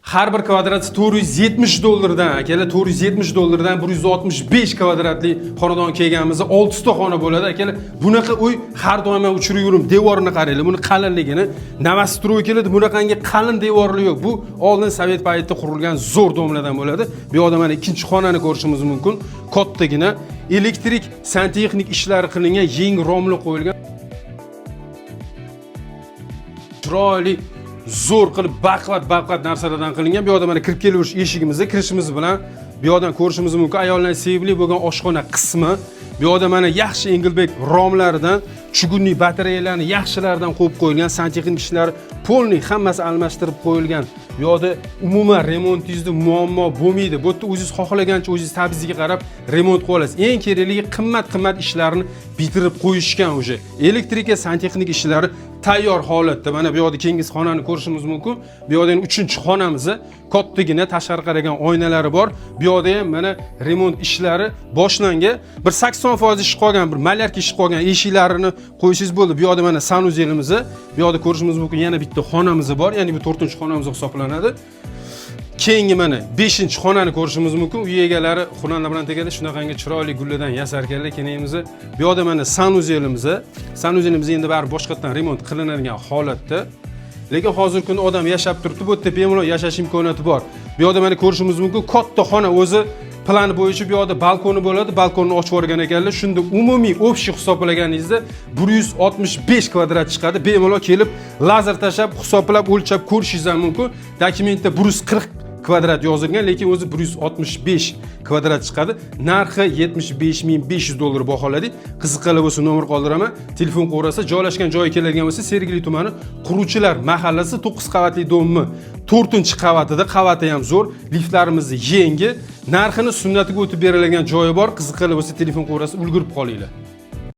har bir kvadrati 470 dollardan, akalar 470 dollardan 165 kvadratli xonadon kelganimizda 6 ta xona bo'ladi, akalar. Bunaqa uy har doim men uchirib yurim, devorini qaranglar, buni qalinligini. Novostroykalarda bunaqangi qalin devorli yo'q. Bu oldin Sovet paytida qurilgan zo'r domlardan bo'ladi. Bu yoqda mana ikkinchi xonani ko'rishimiz mumkin. Kattagina elektrik, santexnik ishlari qilingan, yangi romli qo'yilgan. Chiroyli zo'r qilib baqvat narsalardan qilingan. Bu yoqda mana kirib kelaverish eshigimizda kirishimiz bilan bu yoqdan ko'rishimiz mumkin ayollar sevimli bo'lgan oshxona qismi. Bu yoqda mana yaxshi Engelbek romlaridan, chugunli batareyalarni yaxshilardan qo'yib qo'yilgan, santexnik ishlar polniy hammasi almashtirib qo'yilgan. Bu yoqda umuman remontingizda muammo bo'lmaydi. Bu yerda o'zingiz xohlagancha o'zingiz tabizga qarab remont qilib olasiz. Eng kerakligi qimmat ishlarni bitirib qo'yishgan o'sha. Elektrika, santexnik ishlari tayyor holatda. Mana bu yoqda kengiz xonani ko'rishimiz mumkin. Bu yoqda 3-xonamiz, kattagina tashqari qaragan oynalari bor. Bu yoqda ham mana remont ishlari boshlangan. Bir 80% ish qolgan, bir malyarka ish qolgan, eshiklarini qo'yishingiz bo'ldi. Bu yoqda mana sanuzelimiz, bu yoqda ko'rishimiz mumkin yana bitta xonamiz bor, ya'ni bu 4-xonamiz hisoblanadi. Keyingi mana 5-xonani ko'rishimiz mumkin. Uy egalari xonanda bilan tegadi, shunaqangi chiroyli gullardan yasarkanlar kenayimiz. Bu yoqda mana sanuzelimiz. Sanuzelimiz endi bari boshqatdan remont qilinadigan holatda. Lekin hozirgi kunda odam yashab turibdi, bu yerda bemalol yashash imkoniyati bor. Bu yoqda mana ko'rishimiz mumkin, katta xona o'zi plan bo'yicha bu yoqda balkoni bo'ladi. Balkonni ochib o'rgan ekanlar. Shunda umumiy общий hisoblaganingizda 165 kvadrat chiqadi. Bemalol kelib lazer tashab, hisoblab, o'lchab ko'rishingiz ham mumkin. Dokumentda 140 kvadrat yozilgan, lekin o'zi 165 kvadrat chiqadi. Narxi 75.500 dollar baholadik. Qiziqqanlar bo'lsa nomer qoldiraman. Telefon qo'rasa, joylashgan joyi keladigan bo'lsa, Sergeli tumani Quruvchilar mahallasi 9 qavatli dommi 4-qavatida, qavati ham zo'r, liftlarimiz yangi. Narxini sunnatiga o'tib berilgan joyi bor. Qiziqqanlar bo'lsa telefon qo'rasa, ulgurib qolinglar.